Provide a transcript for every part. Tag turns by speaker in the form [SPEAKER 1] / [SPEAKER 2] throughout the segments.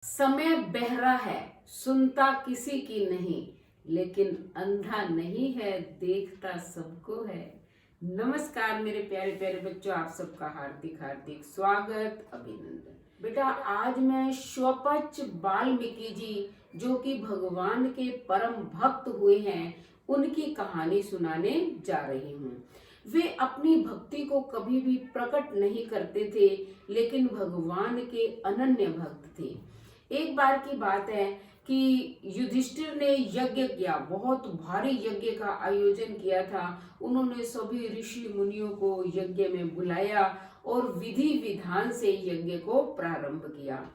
[SPEAKER 1] समय बहरा है, सुनता किसी की नहीं, लेकिन अंधा नहीं है, देखता सबको है। नमस्कार मेरे प्यारे प्यारे बच्चों, आप सबका हार्दिक हार्दिक स्वागत, अभिनंदन। बेटा, आज मैं स्वपच वाल्मीकि जी, जो कि भगवान के परम भक्त हुए हैं, उनकी कहानी सुनाने जा रही हूँ। वे अपनी भक्ति को कभी भी प्रकट नहीं करते थे, लेकिन भगवान के अनन्य भक्त थे। एक बार की बात है कि युधिष्ठिर ने यज्ञ किया, बहुत भारी यज्ञ का आयोजन किया था। उन्होंने सभी ऋषि मुनियों को यज्ञ में बुलाया और विधि विधान से यज्ञ को प्रारंभ किया।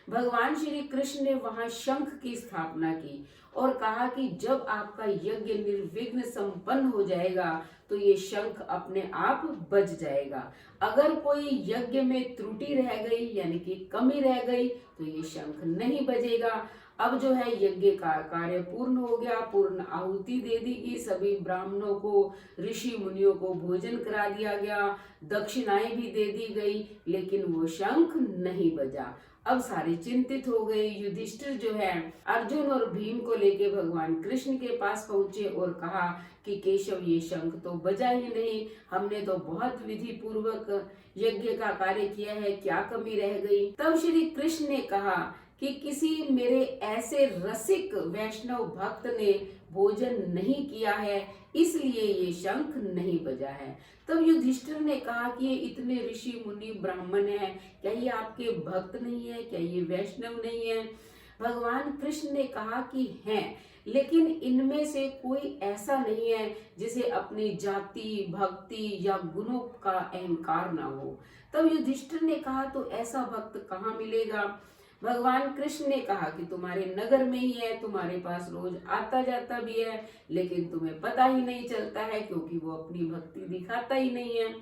[SPEAKER 1] भगवान श्री कृष्ण ने वहां शंख की स्थापना की और कहा कि जब आपका यज्ञ निर्विघ्न संपन्न हो जाएगा तो ये शंख अपने आप बज जाएगा। अगर कोई यज्ञ में त्रुटि रह गई यानी कि कमी रह गई तो ये शंख नहीं बजेगा। अब जो है यज्ञ का कार्य पूर्ण हो गया, पूर्ण आहुति दे दी गई, सभी ब्राह्मणों को, ऋषि मुनियों को भोजन करा दिया गया, दक्षिणाएं भी दे दी गई, लेकिन वो शंख नहीं बजा। अब सारे चिंतित हो गए। युधिष्ठिर जो है अर्जुन और भीम को लेके भगवान कृष्ण के पास पहुंचे और कहा कि केशव, ये शंख तो बजा ही नहीं, हमने तो बहुत विधि पूर्वक यज्ञ का कार्य किया है, क्या कमी रह गई। तब श्री कृष्ण ने कहा कि किसी मेरे ऐसे रसिक वैष्णव भक्त ने भोजन नहीं किया है, इसलिए ये शंख नहीं बजा है। तब युधिष्ठिर ने कहा कि ये इतने ऋषि मुनि ब्राह्मण हैं, क्या ये आपके भक्त नहीं है, क्या ये वैष्णव नहीं है? भगवान कृष्ण ने कहा कि हैं, लेकिन इनमें से कोई ऐसा नहीं है जिसे अपनी जाति, भक्ति या गुणों का अहंकार ना हो। तब युधिष्ठिर ने कहा तो ऐसा भक्त कहाँ मिलेगा? भगवान कृष्ण ने कहा कि तुम्हारे नगर में ही है, तुम्हारे पास रोज आता जाता भी है, लेकिन तुम्हें पता ही नहीं चलता है क्योंकि वो अपनी भक्ति दिखाता ही नहीं है।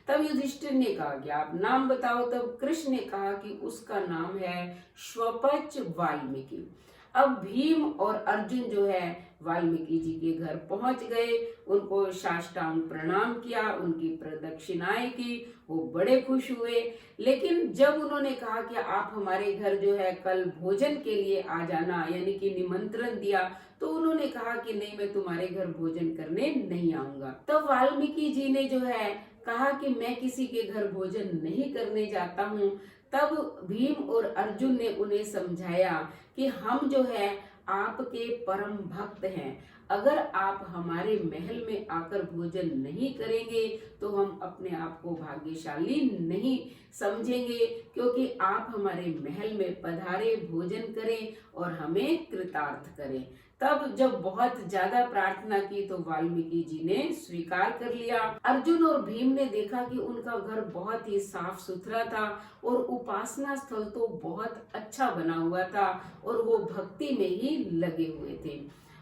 [SPEAKER 1] तब युधिष्ठिर ने कहा कि आप नाम बताओ। तब कृष्ण ने कहा कि उसका नाम है स्वपच वाल्मीकि। अब भीम और अर्जुन जो है वाल्मीकि जी के घर पहुंच गए, उनको साष्टांग प्रणाम किया, उनकी प्रदक्षिणाएं की, वो बड़े खुश हुए। लेकिन जब उन्होंने कहा कि आप हमारे घर जो है कल भोजन के लिए आ जाना, यानी कि निमंत्रण दिया, तो उन्होंने कहा कि नहीं, मैं तुम्हारे घर भोजन करने नहीं आऊंगा। तब वाल्मीकि जी ने जो है कहा कि मैं किसी के घर भोजन नहीं करने जाता हूँ। तब भीम और अर्जुन ने उन्हें समझाया कि हम जो है आपके परम भक्त हैं, अगर आप हमारे महल में आकर भोजन नहीं करेंगे तो हम अपने आप को भाग्यशाली नहीं समझेंगे, क्योंकि आप हमारे महल में पधारे, भोजन करें और हमें कृतार्थ करें। तब जब बहुत ज्यादा प्रार्थना की तो वाल्मीकि जी ने स्वीकार कर लिया। अर्जुन और भीम ने देखा कि उनका घर बहुत ही साफ सुथरा था और उपासना स्थल तो बहुत अच्छा बना हुआ था और वो भक्ति में ही लगे हुए थे।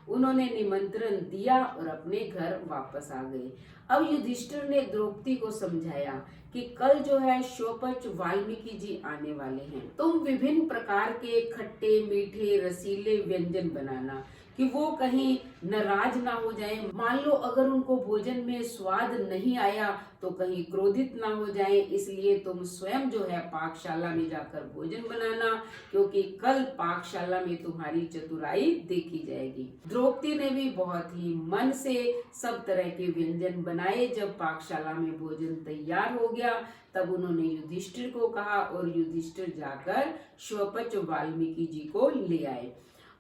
[SPEAKER 1] उन्होंने निमंत्रण दिया और अपने घर वापस आ गए। अब युधिष्ठिर ने द्रौपदी को समझाया कि कल जो है स्वपच वाल्मीकि जी आने वाले हैं, तुम विभिन्न प्रकार के खट्टे, मीठे, रसीले व्यंजन बनाना कि वो कहीं नाराज ना हो जाएं। मान लो अगर उनको भोजन में स्वाद नहीं आया तो कहीं क्रोधित ना हो जाएं, इसलिए तुम स्वयं जो है पाकशाला में जाकर भोजन बनाना, क्योंकि कल पाकशाला में तुम्हारी चतुराई देखी जाएगी। द्रौपदी ने भी बहुत ही मन से सब तरह के व्यंजन बनाए। जब पाकशाला में भोजन तैयार हो गया तब उन्होंने युधिष्ठिर को कहा और युधिष्ठिर जाकर स्वपच वाल्मीकि जी को ले आए।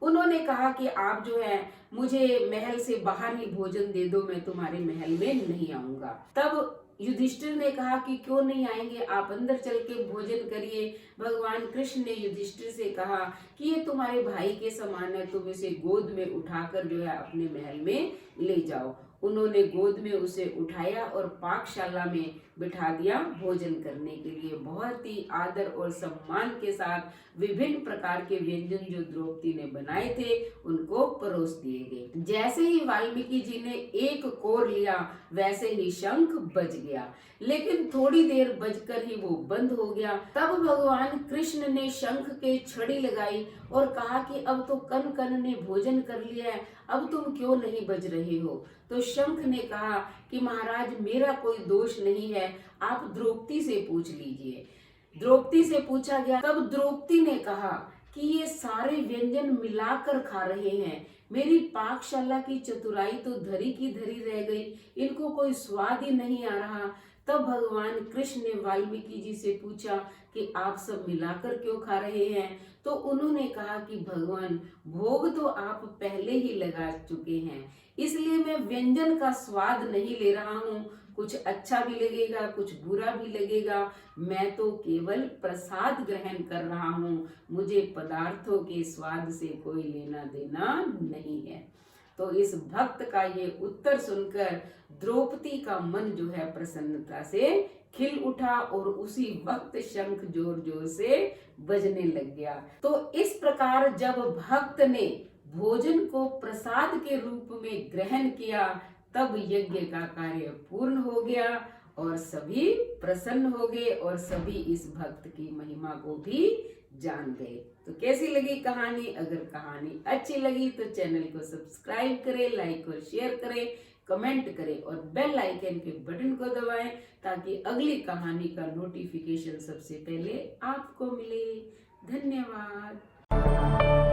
[SPEAKER 1] उन्होंने कहा कि आप जो है मुझे महल से बाहर ही भोजन दे दो, मैं तुम्हारे महल में नहीं आऊंगा। तब युधिष्ठिर ने कहा कि क्यों नहीं आएंगे, आप अंदर चल के भोजन करिए। भगवान कृष्ण ने युधिष्ठिर से कहा कि ये तुम्हारे भाई के समान है, तुम इसे गोद में उठाकर जो है अपने महल में ले जाओ। उन्होंने गोद में उसे उठाया और पाकशाला में बिठा दिया भोजन करने के लिए। बहुत ही आदर और सम्मान के साथ विभिन्न प्रकार के व्यंजन जो द्रौपदी ने बनाए थे उनको परोस दिए गए। जैसे ही वाल्मीकि जी ने एक कोर लिया वैसे ही शंख बज गया, लेकिन थोड़ी देर बजकर ही वो बंद हो गया। तब भगवान कृष्ण ने शंख के छड़ी लगाई और कहा कि अब तो कन कन ने भोजन कर लिया है, अब तुम क्यों नहीं बज रहे हो? तो शंख ने कहा कि महाराज, मेरा कोई दोष नहीं है, आप द्रौपदी से पूछ लीजिए। द्रौपदी से पूछा गया, तब द्रौपदी ने कहा कि ये सारे व्यंजन मिलाकर खा रहे हैं। मेरी पाकशाला की चतुराई तो धरी की धरी रह गई, इनको कोई स्वाद ही नहीं आ रहा। तब भगवान कृष्ण ने वाल्मीकि जी से पूछा कि आप सब मिलाकर क्यों खा रहे हैं। तो उन्होंने कहा कि भगवान, भोग तो आप पहले ही लगा चुके हैं, इसलिए मैं व्यंजन का स्वाद नहीं ले रहा हूँ। कुछ अच्छा भी लगेगा, कुछ बुरा भी लगेगा, मैं तो केवल प्रसाद ग्रहण कर रहा हूँ। मुझे पदार्थों के स्वाद से कोई लेना देना नहीं है। तो इस भक्त का ये उत्तर सुनकर द्रौपदी का मन जो है प्रसन्नता से खिल उठा और उसी वक्त शंख जोर जोर से बजने लग गया। तो इस प्रकार जब भक्त ने भोजन को प्रसाद के रूप में ग्रहण किया, तब यज्ञ का कार्य पूर्ण हो गया और सभी प्रसन्न हो गए और सभी इस भक्त की महिमा को भी जान गए। तो कैसी लगी कहानी? अगर कहानी अच्छी लगी तो चैनल को सब्सक्राइब करें, लाइक और शेयर करें, कमेंट करें और बेल आइकन के बटन को दबाएं ताकि अगली कहानी का नोटिफिकेशन सबसे पहले आपको मिले। धन्यवाद।